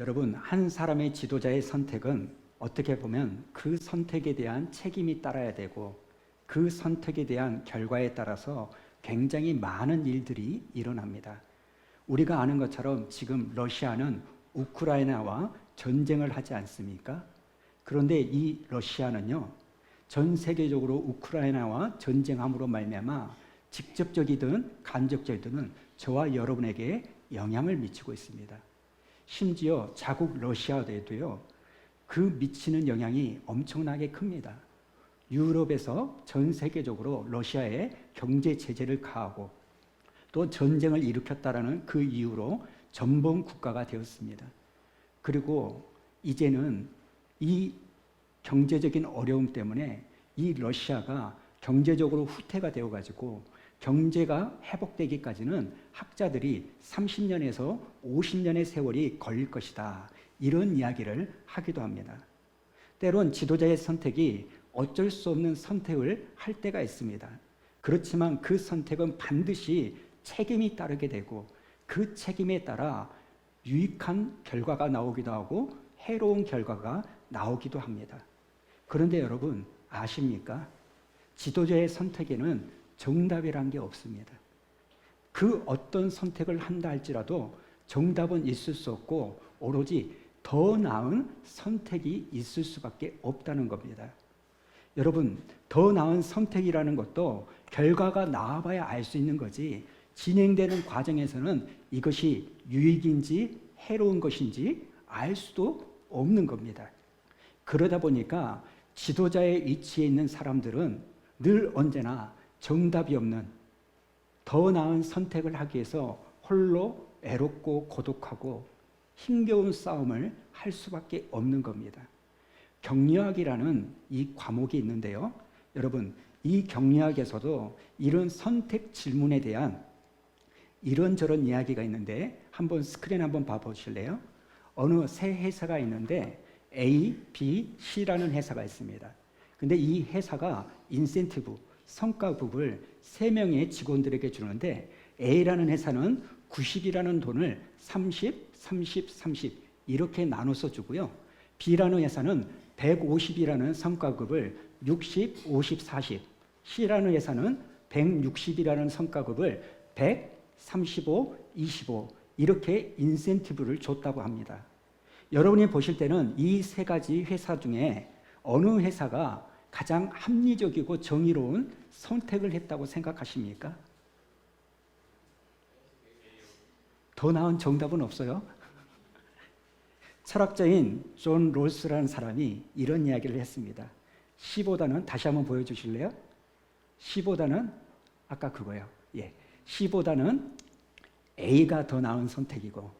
여러분, 한 사람의 지도자의 선택은 어떻게 보면 그 선택에 대한 책임이 따라야 되고 그 선택에 대한 결과에 따라서 굉장히 많은 일들이 일어납니다. 우리가 아는 것처럼 지금 러시아는 우크라이나와 전쟁을 하지 않습니까? 그런데 이 러시아는요, 전 세계적으로 우크라이나와 전쟁함으로 말미암아 직접적이든 간접적이든 저와 여러분에게 영향을 미치고 있습니다. 심지어 자국 러시아에도요, 그 미치는 영향이 엄청나게 큽니다. 유럽에서 전 세계적으로 러시아에 경제 제재를 가하고 또 전쟁을 일으켰다라는 그 이유로 전범 국가가 되었습니다. 그리고 이제는 이 경제적인 어려움 때문에 이 러시아가 경제적으로 후퇴가 되어가지고 경제가 회복되기까지는 학자들이 30년에서 50년의 세월이 걸릴 것이다, 이런 이야기를 하기도 합니다. 때론 지도자의 선택이 어쩔 수 없는 선택을 할 때가 있습니다. 그렇지만 그 선택은 반드시 책임이 따르게 되고 그 책임에 따라 유익한 결과가 나오기도 하고 해로운 결과가 나오기도 합니다. 그런데 여러분 아십니까? 지도자의 선택에는 정답이란 게 없습니다. 그 어떤 선택을 한다 할지라도 정답은 있을 수 없고 오로지 더 나은 선택이 있을 수밖에 없다는 겁니다. 여러분, 더 나은 선택이라는 것도 결과가 나와봐야 알 수 있는 거지, 진행되는 과정에서는 이것이 유익인지 해로운 것인지 알 수도 없는 겁니다. 그러다 보니까 지도자의 위치에 있는 사람들은 늘 언제나 정답이 없는 더 나은 선택을 하기 위해서 홀로 외롭고 고독하고 힘겨운 싸움을 할 수밖에 없는 겁니다. 경리학이라는 이 과목이 있는데요, 여러분, 이 경리학에서도 이런 선택 질문에 대한 이런저런 이야기가 있는데 한번 스크린 한번 봐보실래요? 어느 세 회사가 있는데 A, B, C라는 회사가 있습니다. 근데 이 회사가 인센티브, 성과급을 3명의 직원들에게 주는데 A라는 회사는 90이라는 돈을 30, 30, 30 이렇게 나눠서 주고요. B라는 회사는 150이라는 성과급을 60, 50, 40, C라는 회사는 160이라는 성과급을 100, 35, 25 이렇게 인센티브를 줬다고 합니다. 여러분이 보실 때는 이 세 가지 회사 중에 어느 회사가 가장 합리적이고 정의로운 선택을 했다고 생각하십니까? 더 나은 정답은 없어요. 철학자인 존 롤스라는 사람이 이런 이야기를 했습니다. C보다는, 다시 한번 보여주실래요? C보다는 아까 그거요. 예, C보다는 A가 더 나은 선택이고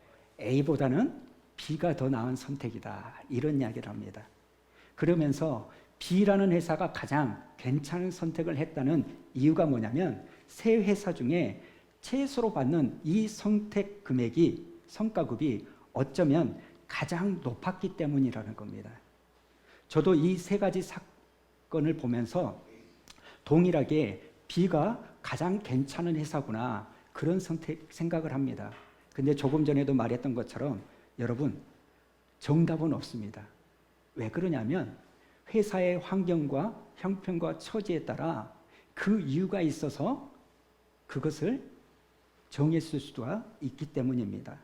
A보다는 B가 더 나은 선택이다, 이런 이야기를 합니다. 그러면서 B라는 회사가 가장 괜찮은 선택을 했다는 이유가 뭐냐면 세 회사 중에 최소로 받는 이 선택 금액이, 성과급이 어쩌면 가장 높았기 때문이라는 겁니다. 저도 이 세 가지 사건을 보면서 동일하게 B가 가장 괜찮은 회사구나, 그런 생각을 합니다. 근데 조금 전에도 말했던 것처럼 여러분, 정답은 없습니다. 왜 그러냐면 회사의 환경과 형편과 처지에 따라 그 이유가 있어서 그것을 정했을 수가 있기 때문입니다.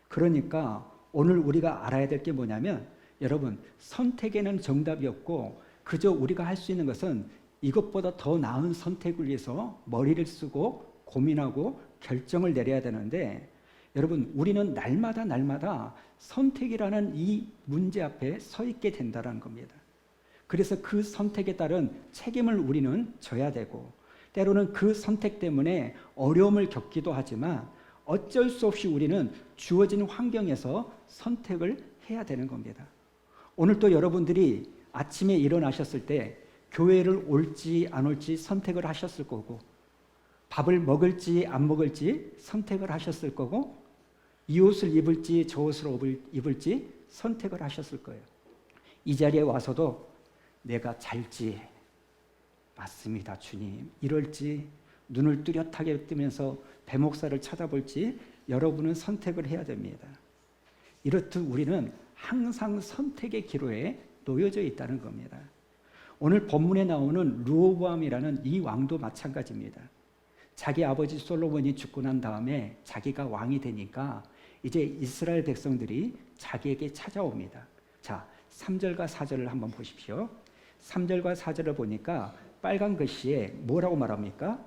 그러니까 오늘 우리가 알아야 될 게 뭐냐면 여러분, 선택에는 정답이 없고 그저 우리가 할 수 있는 것은 이것보다 더 나은 선택을 위해서 머리를 쓰고 고민하고 결정을 내려야 되는데, 여러분, 우리는 날마다 선택이라는 이 문제 앞에 서 있게 된다는 겁니다. 그래서 그 선택에 따른 책임을 우리는 져야 되고 때로는 그 선택 때문에 어려움을 겪기도 하지만 어쩔 수 없이 우리는 주어진 환경에서 선택을 해야 되는 겁니다. 오늘 또 여러분들이 아침에 일어나셨을 때 교회를 올지 안 올지 선택을 하셨을 거고, 밥을 먹을지 안 먹을지 선택을 하셨을 거고, 이 옷을 입을지 저 옷을 입을지 선택을 하셨을 거예요. 이 자리에 와서도 내가 잘지, 맞습니다 주님, 이럴지 눈을 뚜렷하게 뜨면서 배목사를 쳐다볼지 여러분은 선택을 해야 됩니다. 이렇듯 우리는 항상 선택의 기로에 놓여져 있다는 겁니다. 오늘 본문에 나오는 르호보암이라는 이 왕도 마찬가지입니다. 자기 아버지 솔로몬이 죽고 난 다음에 자기가 왕이 되니까 이제 이스라엘 백성들이 자기에게 찾아옵니다. 자, 3절과 4절을 한번 보십시오. 3절과 4절을 보니까 빨간 글씨에 뭐라고 말합니까?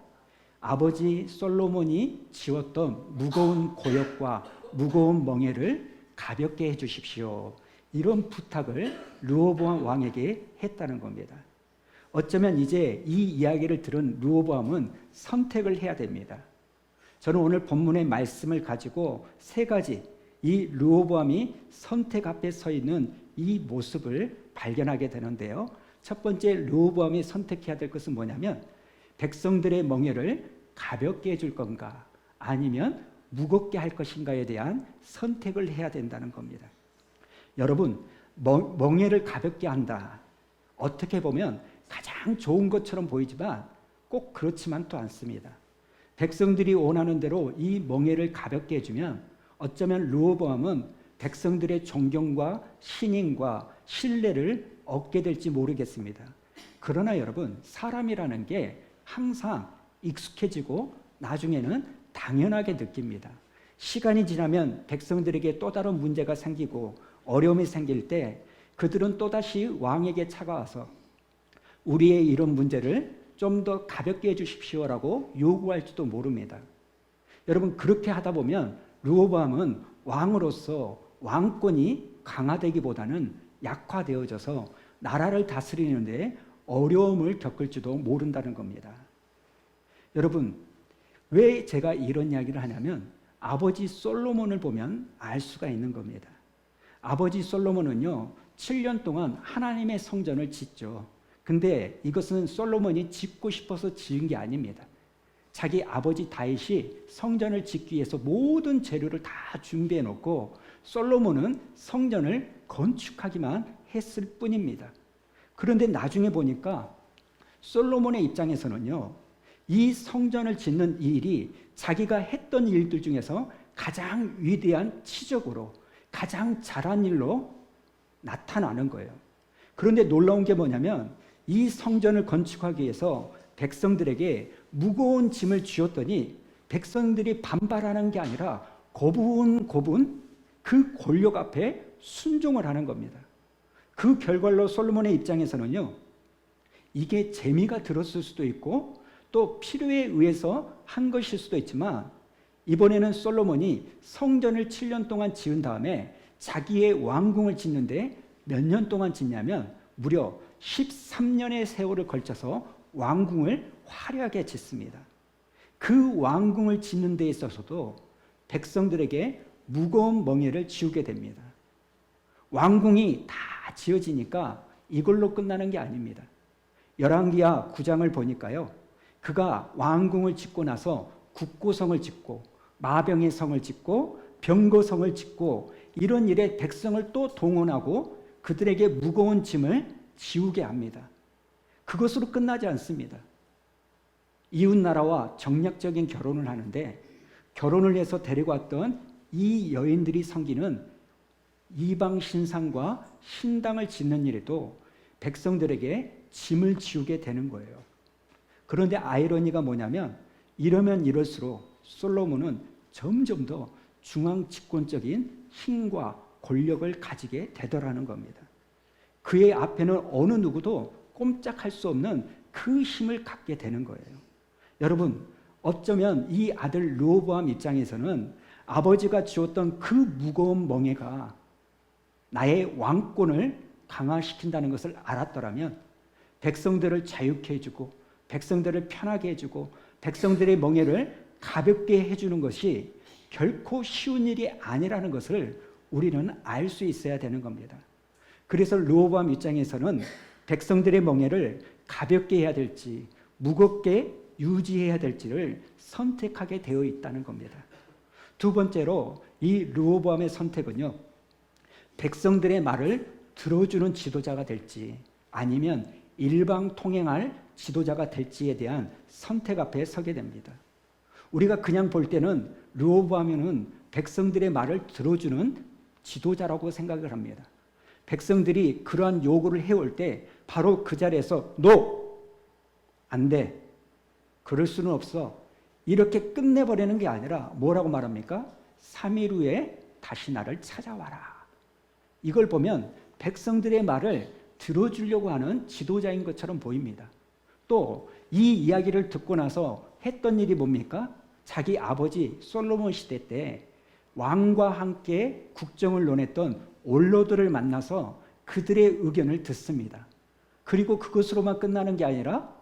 아버지 솔로몬이 지었던 무거운 고역과 무거운 멍에를 가볍게 해주십시오. 이런 부탁을 르호보암 왕에게 했다는 겁니다. 어쩌면 이제 이 이야기를 들은 르호보암은 선택을 해야 됩니다. 저는 오늘 본문의 말씀을 가지고 세 가지 이 르호보암이 선택 앞에 서 있는 이 모습을 발견하게 되는데요. 첫 번째 르호보암이 선택해야 될 것은 뭐냐면 백성들의 멍에를 가볍게 해줄 건가 아니면 무겁게 할 것인가에 대한 선택을 해야 된다는 겁니다. 여러분, 멍에를 가볍게 한다. 어떻게 보면 가장 좋은 것처럼 보이지만 꼭 그렇지만 또 않습니다. 백성들이 원하는 대로 이 멍에를 가볍게 해주면 어쩌면 르호보암은 백성들의 존경과 신임과 신뢰를 얻게 될지 모르겠습니다. 그러나 여러분, 사람이라는 게 항상 익숙해지고 나중에는 당연하게 느낍니다. 시간이 지나면 백성들에게 또 다른 문제가 생기고 어려움이 생길 때 그들은 또다시 왕에게 찾아와서 우리의 이런 문제를 좀 더 가볍게 해주십시오라고 요구할지도 모릅니다. 여러분, 그렇게 하다 보면 르호보암은 왕으로서 왕권이 강화되기보다는 약화되어져서 나라를 다스리는데 어려움을 겪을지도 모른다는 겁니다. 여러분, 왜 제가 이런 이야기를 하냐면 아버지 솔로몬을 보면 알 수가 있는 겁니다. 아버지 솔로몬은요 7년 동안 하나님의 성전을 짓죠. 근데 이것은 솔로몬이 짓고 싶어서 지은 게 아닙니다. 자기 아버지 다윗이 성전을 짓기 위해서 모든 재료를 다 준비해 놓고 솔로몬은 성전을 건축하기만 했을 뿐입니다. 그런데 나중에 보니까 솔로몬의 입장에서는요 이 성전을 짓는 이 일이 자기가 했던 일들 중에서 가장 위대한 치적으로 가장 잘한 일로 나타나는 거예요. 그런데 놀라운 게 뭐냐면 이 성전을 건축하기 위해서 백성들에게 무거운 짐을 쥐었더니 백성들이 반발하는 게 아니라 고분고분 그 권력 앞에 순종을 하는 겁니다. 그 결과로 솔로몬의 입장에서는요 이게 재미가 들었을 수도 있고 또 필요에 의해서 한 것일 수도 있지만 이번에는 솔로몬이 성전을 7년 동안 지은 다음에 자기의 왕궁을 짓는데 몇 년 동안 짓냐면 무려 13년의 세월을 걸쳐서 왕궁을 화려하게 짓습니다. 그 왕궁을 짓는 데 있어서도 백성들에게 무거운 멍에를 지우게 됩니다. 왕궁이 다 지어지니까 이걸로 끝나는 게 아닙니다. 열왕기하 9장을 보니까요. 그가 왕궁을 짓고 나서 국고성을 짓고 마병의 성을 짓고 병거성을 짓고 이런 일에 백성을 또 동원하고 그들에게 무거운 짐을 지우게 합니다. 그것으로 끝나지 않습니다. 이웃나라와 정략적인 결혼을 하는데 결혼을 해서 데리고 왔던 이 여인들이 섬기는 이방 신상과 신당을 짓는 일에도 백성들에게 짐을 지우게 되는 거예요. 그런데 아이러니가 뭐냐면 이러면 이럴수록 솔로몬은 점점 더 중앙 집권적인 힘과 권력을 가지게 되더라는 겁니다. 그의 앞에는 어느 누구도 꼼짝할 수 없는 그 힘을 갖게 되는 거예요. 여러분, 어쩌면 이 아들 르호보암 입장에서는 아버지가 지었던 그 무거운 멍에가 나의 왕권을 강화시킨다는 것을 알았더라면 백성들을 자유케 해주고 백성들을 편하게 해주고 백성들의 멍에를 가볍게 해주는 것이 결코 쉬운 일이 아니라는 것을 우리는 알 수 있어야 되는 겁니다. 그래서 르호보암 입장에서는 백성들의 멍에를 가볍게 해야 될지 무겁게 유지해야 될지를 선택하게 되어 있다는 겁니다. 두 번째로 이 르호보암의 선택은요, 백성들의 말을 들어주는 지도자가 될지 아니면 일방통행할 지도자가 될지에 대한 선택 앞에 서게 됩니다. 우리가 그냥 볼 때는 르호보암은 백성들의 말을 들어주는 지도자라고 생각을 합니다. 백성들이 그러한 요구를 해올 때 바로 그 자리에서 "노! 안 돼. 그럴 수는 없어." 이렇게 끝내버리는 게 아니라 뭐라고 말합니까? 3일 후에 다시 나를 찾아와라. 이걸 보면 백성들의 말을 들어주려고 하는 지도자인 것처럼 보입니다. 또 이 이야기를 듣고 나서 했던 일이 뭡니까? 자기 아버지 솔로몬 시대 때 왕과 함께 국정을 논했던 원로들을 만나서 그들의 의견을 듣습니다. 그리고 그것으로만 끝나는 게 아니라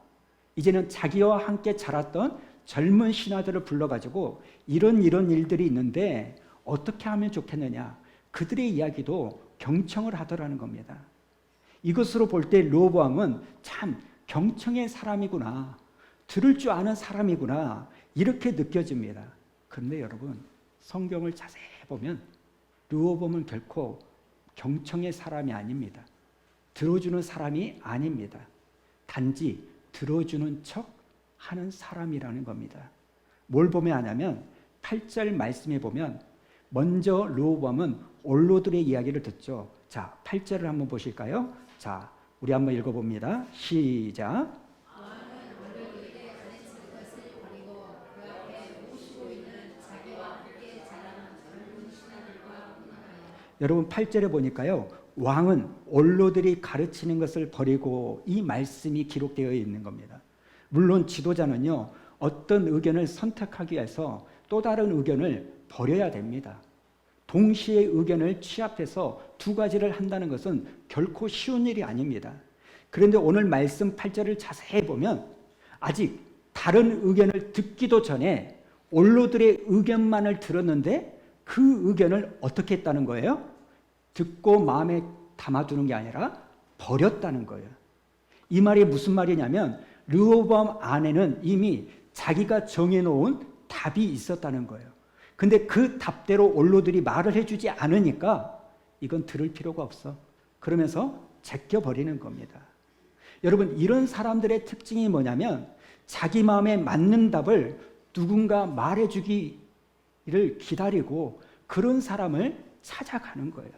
이제는 자기와 함께 자랐던 젊은 신하들을 불러가지고 이런 일들이 있는데 어떻게 하면 좋겠느냐, 그들의 이야기도 경청을 하더라는 겁니다. 이것으로 볼 때 르호보암은 참 경청의 사람이구나, 들을 줄 아는 사람이구나, 이렇게 느껴집니다. 그런데 여러분, 성경을 자세히 보면 르호보암은 결코 경청의 사람이 아닙니다. 들어주는 사람이 아닙니다. 단지 들어주는 척 하는 사람이라는 겁니다. 뭘 보면 아냐면 8절 말씀에 보면 먼저 르호보암은 원로들의 이야기를 듣죠. 자, 8절을 한번 보실까요? 자, 우리 한번 읽어봅니다. 시작. 여러분 8절에 보니까요, 왕은 원로들이 가르치는 것을 버리고, 이 말씀이 기록되어 있는 겁니다. 물론 지도자는요, 어떤 의견을 선택하기 위해서 또 다른 의견을 버려야 됩니다. 동시에 의견을 취합해서 두 가지를 한다는 것은 결코 쉬운 일이 아닙니다. 그런데 오늘 말씀 8절을 자세히 보면 아직 다른 의견을 듣기도 전에 원로들의 의견만을 들었는데 그 의견을 어떻게 했다는 거예요? 듣고 마음에 담아두는 게 아니라 버렸다는 거예요. 이 말이 무슨 말이냐면 르호보암 안에는 이미 자기가 정해놓은 답이 있었다는 거예요. 근데 그 답대로 원로들이 말을 해주지 않으니까 이건 들을 필요가 없어, 그러면서 제껴버리는 겁니다. 여러분, 이런 사람들의 특징이 뭐냐면 자기 마음에 맞는 답을 누군가 말해주기를 기다리고 그런 사람을 찾아가는 거예요.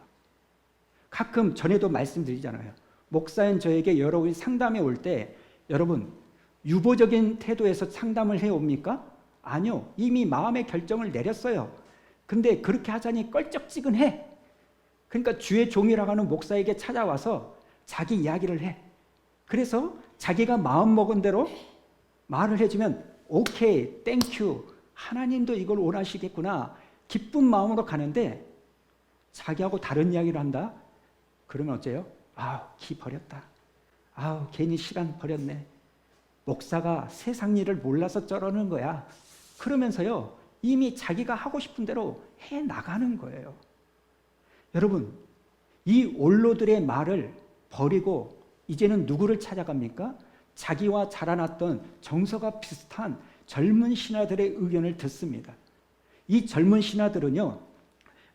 가끔 전에도 말씀드리잖아요. 목사인 저에게 여러분이 상담에 올 때 여러분 유보적인 태도에서 상담을 해옵니까? 아니요. 이미 마음의 결정을 내렸어요. 근데 그렇게 하자니 껄쩍지근해. 그러니까 주의 종이라고 하는 목사에게 찾아와서 자기 이야기를 해. 그래서 자기가 마음먹은 대로 말을 해주면 오케이, 땡큐, 하나님도 이걸 원하시겠구나, 기쁜 마음으로 가는데 자기하고 다른 이야기를 한다? 그러면 어째요? 아우, 기 버렸다. 아우, 괜히 시간 버렸네. 목사가 세상 일을 몰라서 저러는 거야. 그러면서요, 이미 자기가 하고 싶은 대로 해 나가는 거예요. 여러분, 이 원로들의 말을 버리고 이제는 누구를 찾아갑니까? 자기와 자라났던 정서가 비슷한 젊은 신하들의 의견을 듣습니다. 이 젊은 신하들은요,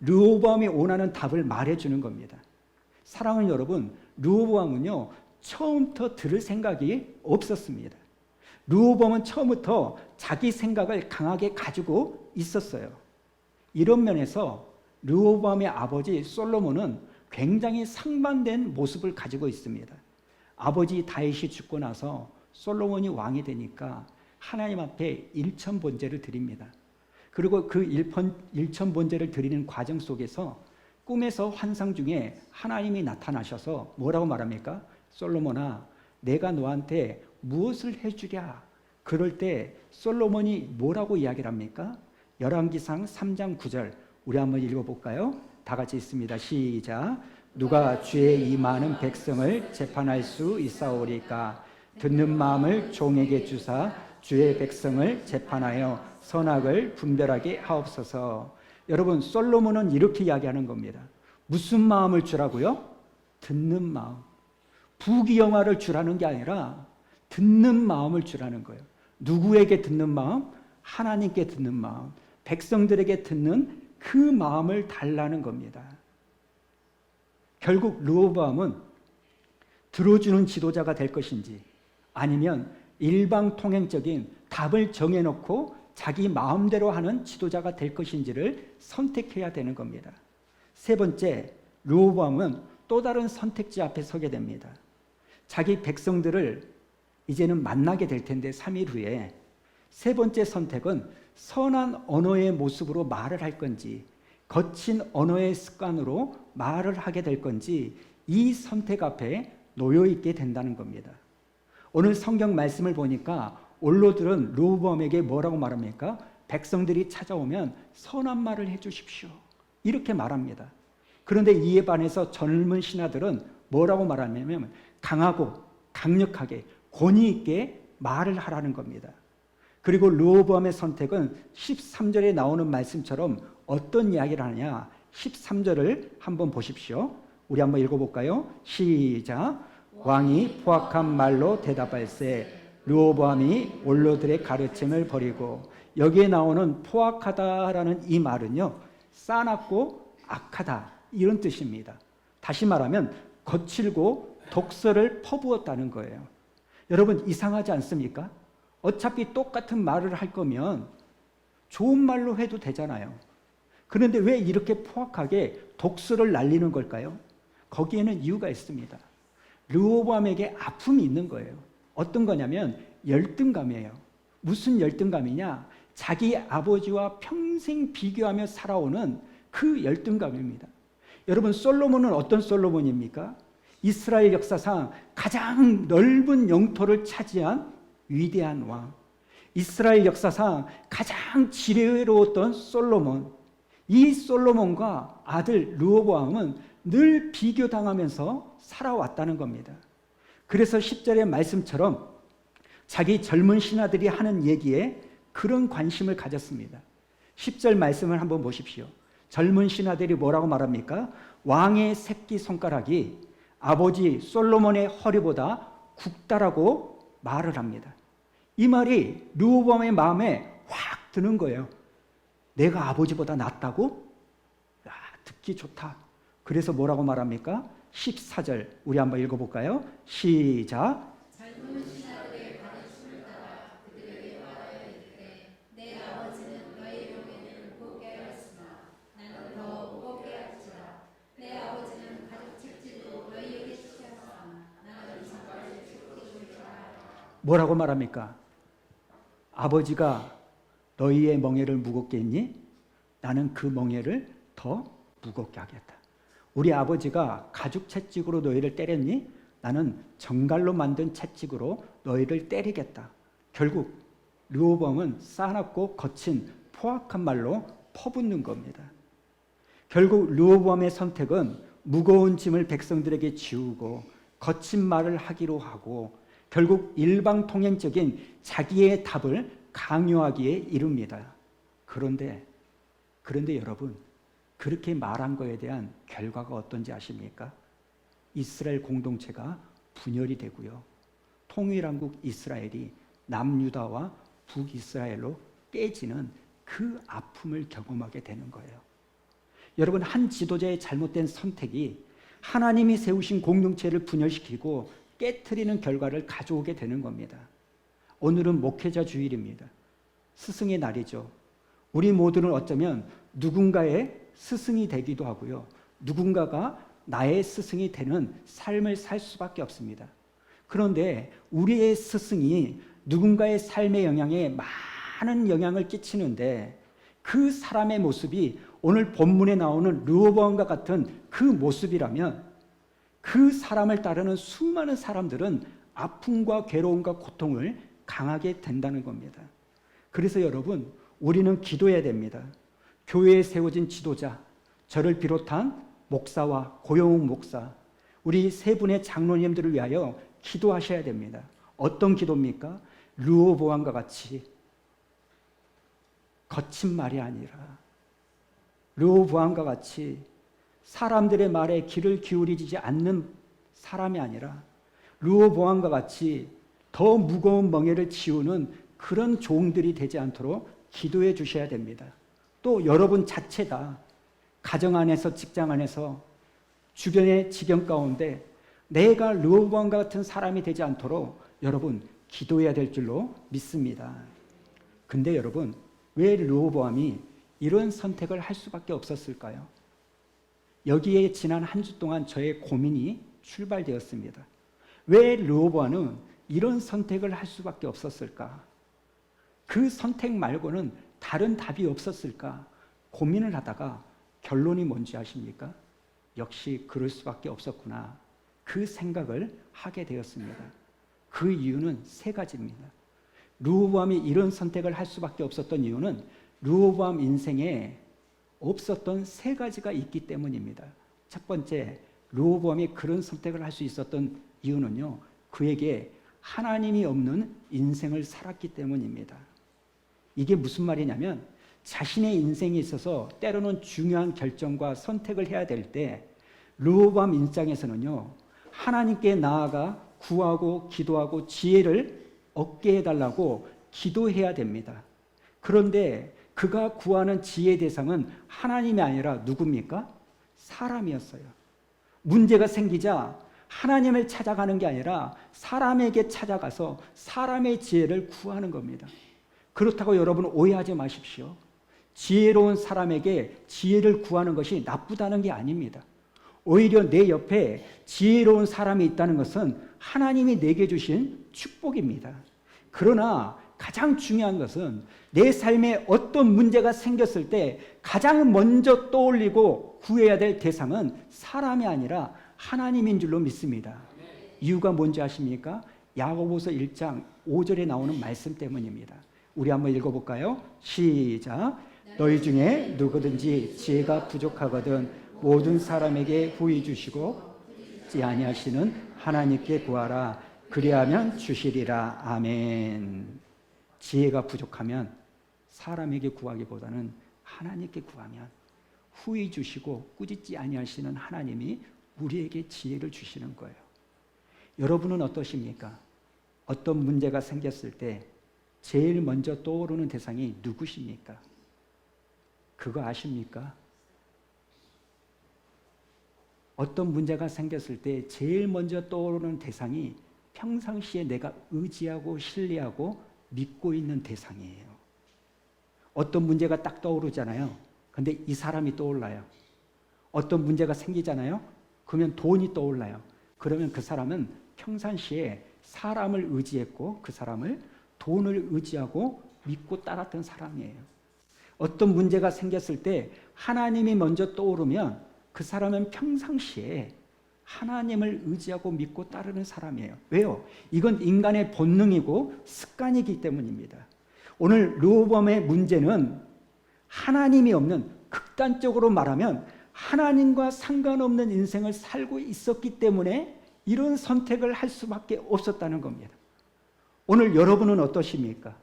르호보암이 원하는 답을 말해주는 겁니다. 사랑하는 여러분, 르호보암은요, 처음부터 들을 생각이 없었습니다. 르호보암은 처음부터 자기 생각을 강하게 가지고 있었어요. 이런 면에서 르호보암의 아버지 솔로몬은 굉장히 상반된 모습을 가지고 있습니다. 아버지 다윗이 죽고 나서 솔로몬이 왕이 되니까 하나님 앞에 일천번제를 드립니다. 그리고 그 일천번제를 드리는 과정 속에서 꿈에서 환상 중에 하나님이 나타나셔서 뭐라고 말합니까? 솔로몬아, 내가 너한테 무엇을 해주랴? 그럴 때 솔로몬이 뭐라고 이야기를 합니까? 열왕기상 3장 9절 우리 한번 읽어볼까요? 다 같이 있습니다. 시작. 누가 주의 이 많은 백성을 재판할 수 있사오리까? 듣는 마음을 종에게 주사 주의 백성을 재판하여 선악을 분별하게 하옵소서. 여러분, 솔로몬은 이렇게 이야기하는 겁니다. 무슨 마음을 주라고요? 듣는 마음. 부귀영화를 주라는 게 아니라 듣는 마음을 주라는 거예요. 누구에게 듣는 마음? 하나님께 듣는 마음. 백성들에게 듣는 그 마음을 달라는 겁니다. 결국 르호보암은 들어주는 지도자가 될 것인지 아니면 일방통행적인 답을 정해놓고 자기 마음대로 하는 지도자가 될 것인지를 선택해야 되는 겁니다. 세 번째, 르호보암은 또 다른 선택지 앞에 서게 됩니다. 자기 백성들을 이제는 만나게 될 텐데 3일 후에 세 번째 선택은 선한 언어의 모습으로 말을 할 건지 거친 언어의 습관으로 말을 하게 될 건지 이 선택 앞에 놓여 있게 된다는 겁니다. 오늘 성경 말씀을 보니까 원로들은 르호보암에게 뭐라고 말합니까? 백성들이 찾아오면 선한 말을 해주십시오. 이렇게 말합니다. 그런데 이에 반해서 젊은 신하들은 뭐라고 말하냐면 강하고 강력하게 권위 있게 말을 하라는 겁니다. 그리고 르호보암의 선택은 13절에 나오는 말씀처럼 어떤 이야기를 하느냐? 13절을 한번 보십시오. 우리 한번 읽어볼까요? 시작. 왕이 포악한 말로 대답할세 르호보암이 원로들의 가르침을 버리고, 여기에 나오는 포악하다라는 이 말은요, 싸납고 악하다 이런 뜻입니다. 다시 말하면 거칠고 독설을 퍼부었다는 거예요. 여러분 이상하지 않습니까? 어차피 똑같은 말을 할 거면 좋은 말로 해도 되잖아요. 그런데 왜 이렇게 포악하게 독설을 날리는 걸까요? 거기에는 이유가 있습니다. 르호보암에게 아픔이 있는 거예요. 어떤 거냐면 열등감이에요. 무슨 열등감이냐? 자기 아버지와 평생 비교하며 살아오는 그 열등감입니다. 여러분 솔로몬은 어떤 솔로몬입니까? 이스라엘 역사상 가장 넓은 영토를 차지한 위대한 왕, 이스라엘 역사상 가장 지혜로웠던 솔로몬. 이 솔로몬과 아들 르호보암은 늘 비교당하면서 살아왔다는 겁니다. 그래서 10절의 말씀처럼 자기 젊은 신하들이 하는 얘기에 그런 관심을 가졌습니다. 10절 말씀을 한번 보십시오. 젊은 신하들이 뭐라고 말합니까? 왕의 새끼손가락이 아버지 솔로몬의 허리보다 굵다라고 말을 합니다. 이 말이 르호보암의 마음에 확 드는 거예요. 내가 아버지보다 낫다고? 야, 듣기 좋다. 그래서 뭐라고 말합니까? 14절 우리 한번 읽어볼까요? 시작. 젊은 신하들의 가르침을 따라 그들에게 말하여 이르되 내 아버지는 너희 용인을 무겁게 하였으나 나는 더 무겁게 할지라. 내 아버지는 가죽 책지도 너희에게 시켰으나 나는 정갈을 책지 줄지라. 뭐라고 말합니까? 아버지가 너희의 멍에를 무겁게 했니? 나는 그 멍에를 더 무겁게 하겠다. 우리 아버지가 가죽 채찍으로 너희를 때렸니? 나는 정갈로 만든 채찍으로 너희를 때리겠다. 결국 르호보암은 싸납고 거친 포악한 말로 퍼붓는 겁니다. 결국 르호보암의 선택은 무거운 짐을 백성들에게 지우고 거친 말을 하기로 하고 결국 일방통행적인 자기의 답을 강요하기에 이릅니다. 그런데 여러분, 그렇게 말한 거에 대한 결과가 어떤지 아십니까? 이스라엘 공동체가 분열이 되고요. 통일한국 이스라엘이 남유다와 북이스라엘로 깨지는 그 아픔을 경험하게 되는 거예요. 여러분, 한 지도자의 잘못된 선택이 하나님이 세우신 공동체를 분열시키고 깨트리는 결과를 가져오게 되는 겁니다. 오늘은 목회자 주일입니다. 스승의 날이죠. 우리 모두는 어쩌면 누군가의 스승이 되기도 하고요. 누군가가 나의 스승이 되는 삶을 살 수밖에 없습니다. 그런데 우리의 스승이 누군가의 삶의 영향에 많은 영향을 끼치는데 그 사람의 모습이 오늘 본문에 나오는 르호보암과 같은 그 모습이라면 그 사람을 따르는 수많은 사람들은 아픔과 괴로움과 고통을 강하게 된다는 겁니다. 그래서 여러분, 우리는 기도해야 됩니다. 교회에 세워진 지도자, 저를 비롯한 목사와 고영욱 목사, 우리 세 분의 장로님들을 위하여 기도하셔야 됩니다. 어떤 기도입니까? 르호보암과 같이 거친 말이 아니라 르호보암과 같이 사람들의 말에 귀를 기울이지 않는 사람이 아니라 르호보암과 같이 더 무거운 멍에를 지우는 그런 종들이 되지 않도록 기도해 주셔야 됩니다. 또 여러분 자체가 가정 안에서 직장 안에서 주변의 지경 가운데 내가 르호보암과 같은 사람이 되지 않도록 여러분 기도해야 될 줄로 믿습니다. 근데 여러분, 왜 르호보암이 이런 선택을 할 수밖에 없었을까요? 여기에 지난 한 주 동안 저의 고민이 출발되었습니다. 왜 르호보암은 이런 선택을 할 수밖에 없었을까? 그 선택 말고는 다른 답이 없었을까? 고민을 하다가 결론이 뭔지 아십니까? 역시 그럴 수밖에 없었구나. 그 생각을 하게 되었습니다. 그 이유는 세 가지입니다. 르호보암이 이런 선택을 할 수밖에 없었던 이유는 르호보암 인생에 없었던 세 가지가 있기 때문입니다. 첫 번째, 르호보암이 그런 선택을 할 수 있었던 이유는요, 그에게 하나님이 없는 인생을 살았기 때문입니다. 이게 무슨 말이냐면 자신의 인생에 있어서 때로는 중요한 결정과 선택을 해야 될 때 르호보암 입장에서는요, 하나님께 나아가 구하고 기도하고 지혜를 얻게 해달라고 기도해야 됩니다. 그런데 그가 구하는 지혜의 대상은 하나님이 아니라 누굽니까? 사람이었어요. 문제가 생기자 하나님을 찾아가는 게 아니라 사람에게 찾아가서 사람의 지혜를 구하는 겁니다. 그렇다고 여러분 오해하지 마십시오. 지혜로운 사람에게 지혜를 구하는 것이 나쁘다는 게 아닙니다. 오히려 내 옆에 지혜로운 사람이 있다는 것은 하나님이 내게 주신 축복입니다. 그러나 가장 중요한 것은 내 삶에 어떤 문제가 생겼을 때 가장 먼저 떠올리고 구해야 될 대상은 사람이 아니라 하나님인 줄로 믿습니다. 이유가 뭔지 아십니까? 야고보서 1장 5절에 나오는 말씀 때문입니다. 우리 한번 읽어볼까요? 시작. 너희 중에 누구든지 지혜가 부족하거든 모든 사람에게 후히 주시고 아니하시는 하나님께 구하라. 그리하면 주시리라. 아멘. 지혜가 부족하면 사람에게 구하기보다는 하나님께 구하면 후히 주시고 꾸짖지 아니하시는 하나님이 우리에게 지혜를 주시는 거예요. 여러분은 어떠십니까? 어떤 문제가 생겼을 때 제일 먼저 떠오르는 대상이 누구십니까? 그거 아십니까? 어떤 문제가 생겼을 때 제일 먼저 떠오르는 대상이 평상시에 내가 의지하고 신뢰하고 믿고 있는 대상이에요. 어떤 문제가 딱 떠오르잖아요. 근데 이 사람이 떠올라요. 어떤 문제가 생기잖아요. 그러면 돈이 떠올라요. 그러면 그 사람은 평상시에 사람을 의지했고 그 사람을 돈을 의지하고 믿고 따랐던 사람이에요. 어떤 문제가 생겼을 때 하나님이 먼저 떠오르면 그 사람은 평상시에 하나님을 의지하고 믿고 따르는 사람이에요. 왜요? 이건 인간의 본능이고 습관이기 때문입니다. 오늘 르호보암의 문제는 하나님이 없는, 극단적으로 말하면 하나님과 상관없는 인생을 살고 있었기 때문에 이런 선택을 할 수밖에 없었다는 겁니다. 오늘 여러분은 어떠십니까?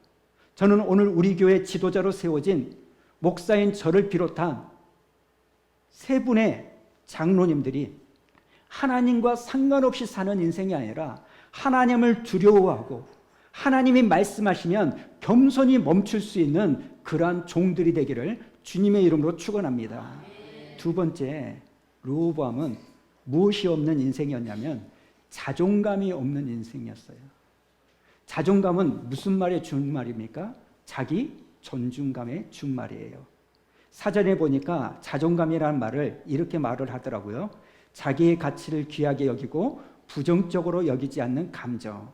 저는 오늘 우리 교회 지도자로 세워진 목사인 저를 비롯한 세 분의 장로님들이 하나님과 상관없이 사는 인생이 아니라 하나님을 두려워하고 하나님이 말씀하시면 겸손히 멈출 수 있는 그러한 종들이 되기를 주님의 이름으로 축원합니다. 두 번째, 르호보암은 무엇이 없는 인생이었냐면 자존감이 없는 인생이었어요. 자존감은 무슨 말의 준말입니까? 자기 존중감의 준말이에요. 사전에 보니까 자존감이라는 말을 이렇게 말을 하더라고요. 자기의 가치를 귀하게 여기고 부정적으로 여기지 않는 감정.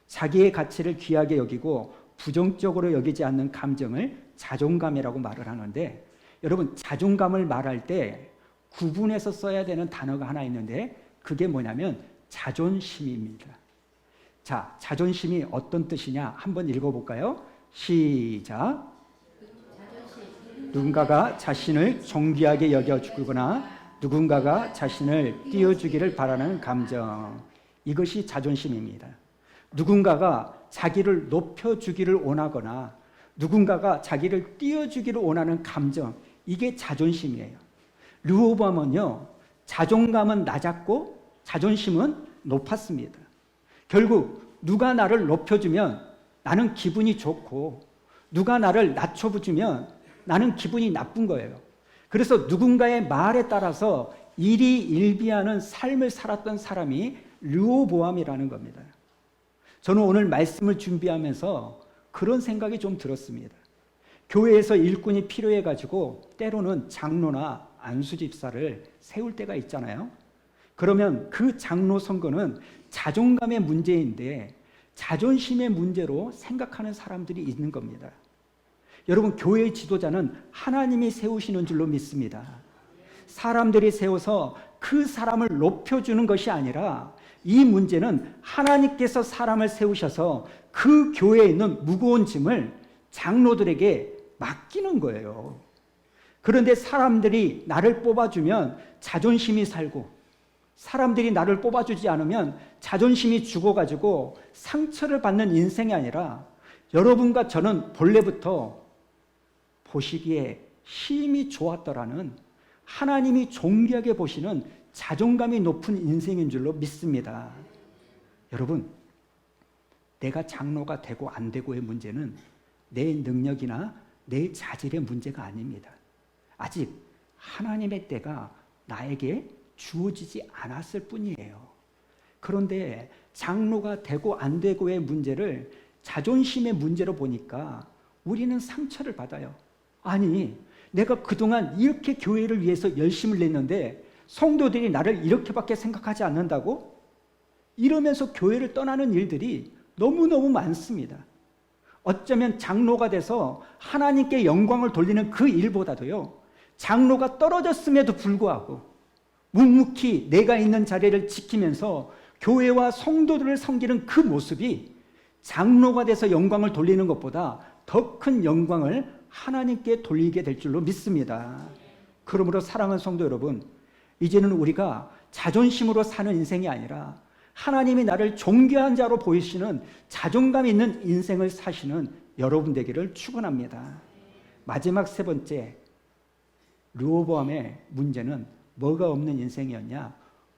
자기의 가치를 귀하게 여기고 부정적으로 여기지 않는 감정을 자존감이라고 말을 하는데, 여러분 자존감을 말할 때 구분해서 써야 되는 단어가 하나 있는데 그게 뭐냐면 자존심입니다. 자, 자존심이 어떤 뜻이냐 한번 읽어볼까요? 시작. 누군가가 자신을 존귀하게 여겨주거나 누군가가 자신을 띄워주기를 바라는 감정, 이것이 자존심입니다. 누군가가 자기를 높여주기를 원하거나 누군가가 자기를 띄워주기를 원하는 감정, 이게 자존심이에요. 르호보암은요, 자존감은 낮았고 자존심은 높았습니다. 결국 누가 나를 높여주면 나는 기분이 좋고 누가 나를 낮춰주면 나는 기분이 나쁜 거예요. 그래서 누군가의 말에 따라서 일희일비하는 삶을 살았던 사람이 르호보암이라는 겁니다. 저는 오늘 말씀을 준비하면서 그런 생각이 좀 들었습니다. 교회에서 일꾼이 필요해가지고 때로는 장로나 안수 집사를 세울 때가 있잖아요. 그러면 그 장로 선거는 자존감의 문제인데 자존심의 문제로 생각하는 사람들이 있는 겁니다. 여러분, 교회의 지도자는 하나님이 세우시는 줄로 믿습니다. 사람들이 세워서 그 사람을 높여주는 것이 아니라 이 문제는 하나님께서 사람을 세우셔서 그 교회에 있는 무거운 짐을 장로들에게 맡기는 거예요. 그런데 사람들이 나를 뽑아주면 자존심이 살고, 사람들이 나를 뽑아주지 않으면 자존심이 죽어가지고 상처를 받는 인생이 아니라, 여러분과 저는 본래부터 보시기에 힘이 좋았더라는, 하나님이 존귀하게 보시는 자존감이 높은 인생인 줄로 믿습니다. 여러분, 내가 장로가 되고 안 되고의 문제는 내 능력이나 내 자질의 문제가 아닙니다. 아직 하나님의 때가 나에게 주어지지 않았을 뿐이에요. 그런데 장로가 되고 안 되고의 문제를 자존심의 문제로 보니까 우리는 상처를 받아요. 아니, 내가 그동안 이렇게 교회를 위해서 열심을 냈는데 성도들이 나를 이렇게밖에 생각하지 않는다고? 이러면서 교회를 떠나는 일들이 너무너무 많습니다. 어쩌면 장로가 돼서 하나님께 영광을 돌리는 그 일보다도요, 장로가 떨어졌음에도 불구하고 묵묵히 내가 있는 자리를 지키면서 교회와 성도들을 섬기는 그 모습이 장로가 돼서 영광을 돌리는 것보다 더 큰 영광을 하나님께 돌리게 될 줄로 믿습니다. 그러므로 사랑하는 성도 여러분, 이제는 우리가 자존심으로 사는 인생이 아니라 하나님이 나를 존귀한 자로 보이시는 자존감 있는 인생을 사시는 여러분 되기를 축원합니다. 마지막 세 번째, 르호보암의 문제는 뭐가 없는 인생이었냐?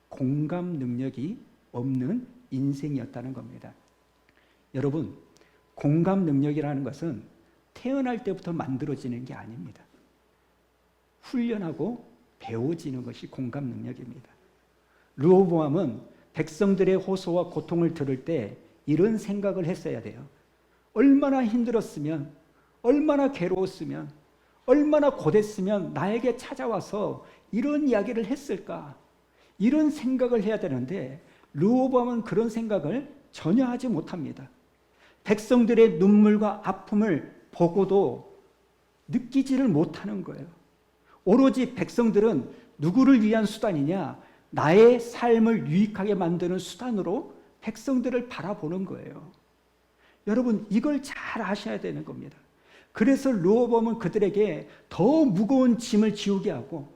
공감 능력이 없는 인생이었다는 겁니다. 여러분, 공감 능력이라는 것은 태어날 때부터 만들어지는 게 아닙니다. 훈련하고 배워지는 것이 공감 능력입니다. 르호보암은 백성들의 호소와 고통을 들을 때 이런 생각을 했어야 돼요. 얼마나 힘들었으면, 얼마나 괴로웠으면, 얼마나 고됐으면 나에게 찾아와서 이런 이야기를 했을까? 이런 생각을 해야 되는데 르호보암은 그런 생각을 전혀 하지 못합니다. 백성들의 눈물과 아픔을 보고도 느끼지를 못하는 거예요. 오로지 백성들은 누구를 위한 수단이냐? 나의 삶을 유익하게 만드는 수단으로 백성들을 바라보는 거예요. 여러분, 이걸 잘 아셔야 되는 겁니다. 그래서 르호보암은 그들에게 더 무거운 짐을 지우게 하고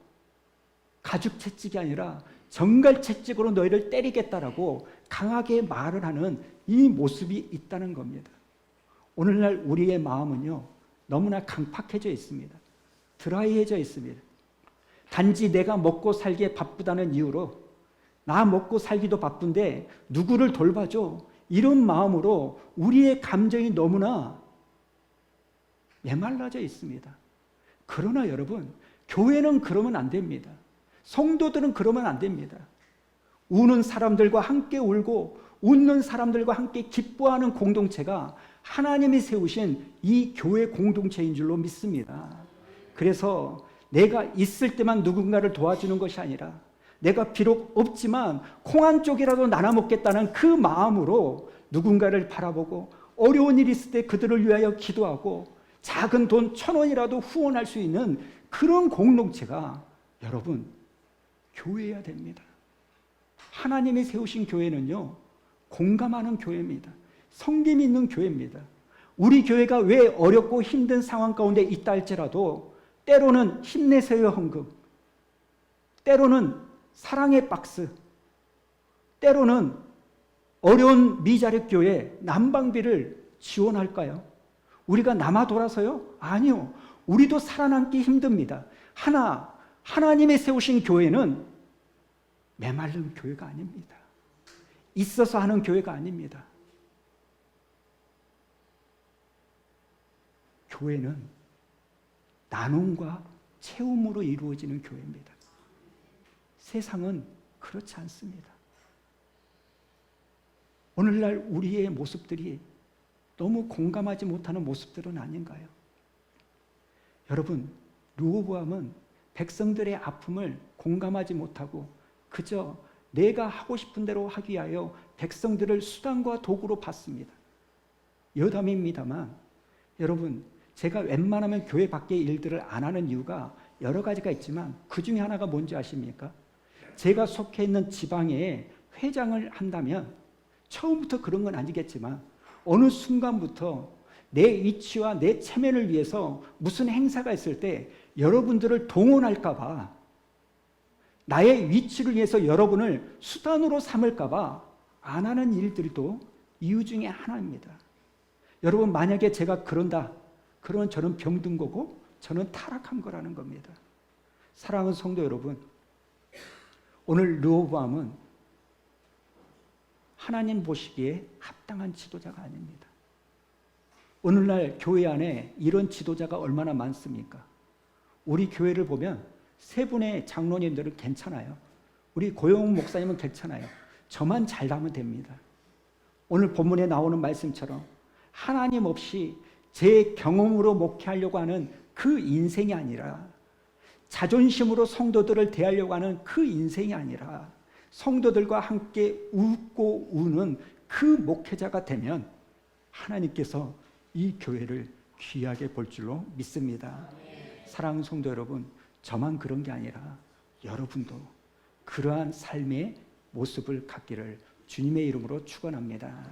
가죽 채찍이 아니라 정갈 채찍으로 너희를 때리겠다라고 강하게 말을 하는 이 모습이 있다는 겁니다. 오늘날 우리의 마음은요, 너무나 강팍해져 있습니다. 드라이해져 있습니다. 단지 내가 먹고 살기에 바쁘다는 이유로, 나 먹고 살기도 바쁜데 누구를 돌봐줘, 이런 마음으로 우리의 감정이 너무나 메말라져 있습니다. 그러나 여러분, 교회는 그러면 안 됩니다. 성도들은 그러면 안 됩니다. 우는 사람들과 함께 울고 웃는 사람들과 함께 기뻐하는 공동체가 하나님이 세우신 이 교회 공동체인 줄로 믿습니다. 그래서 내가 있을 때만 누군가를 도와주는 것이 아니라 내가 비록 없지만 콩 한 쪽이라도 나눠 먹겠다는 그 마음으로 누군가를 바라보고 어려운 일이 있을 때 그들을 위하여 기도하고 작은 돈 1,000원이라도 후원할 수 있는 그런 공동체가 여러분 교회여야 됩니다. 하나님이 세우신 교회는요, 공감하는 교회입니다. 섬김이 있는 교회입니다. 우리 교회가 왜 어렵고 힘든 상황 가운데 있다 할지라도 때로는 힘내세요 헌금, 때로는 사랑의 박스, 때로는 어려운 미자립 교회 난방비를 지원할까요? 우리가 남아 돌아서요? 아니요. 우리도 살아남기 힘듭니다. 하나님이 세우신 교회는 메마른 교회가 아닙니다. 있어서 하는 교회가 아닙니다. 교회는 나눔과 채움으로 이루어지는 교회입니다. 세상은 그렇지 않습니다. 오늘날 우리의 모습들이 너무 공감하지 못하는 모습들은 아닌가요? 여러분, 르호보암은 백성들의 아픔을 공감하지 못하고 그저 내가 하고 싶은 대로 하기 위하여 백성들을 수단과 도구로 봤습니다. 여담입니다만 여러분, 제가 웬만하면 교회 밖의 일들을 안 하는 이유가 여러 가지가 있지만 그 중에 하나가 뭔지 아십니까? 제가 속해 있는 지방에 회장을 한다면 처음부터 그런 건 아니겠지만 어느 순간부터 내 위치와 내 체면을 위해서 무슨 행사가 있을 때 여러분들을 동원할까 봐, 나의 위치를 위해서 여러분을 수단으로 삼을까 봐 안 하는 일들도 이유 중에 하나입니다. 여러분, 만약에 제가 그런다, 그러면 저는 병든 거고 저는 타락한 거라는 겁니다. 사랑하는 성도 여러분, 오늘 르호보암은 하나님 보시기에 합당한 지도자가 아닙니다. 오늘날 교회 안에 이런 지도자가 얼마나 많습니까? 우리 교회를 보면 세 분의 장로님들은 괜찮아요. 우리 고용 목사님은 괜찮아요. 저만 잘나면 됩니다. 오늘 본문에 나오는 말씀처럼 하나님 없이 제 경험으로 목회하려고 하는 그 인생이 아니라, 자존심으로 성도들을 대하려고 하는 그 인생이 아니라 성도들과 함께 웃고 우는 그 목회자가 되면 하나님께서 이 교회를 귀하게 볼 줄로 믿습니다. 사랑하는 성도 여러분, 저만 그런 게 아니라 여러분도 그러한 삶의 모습을 갖기를 주님의 이름으로 축원합니다.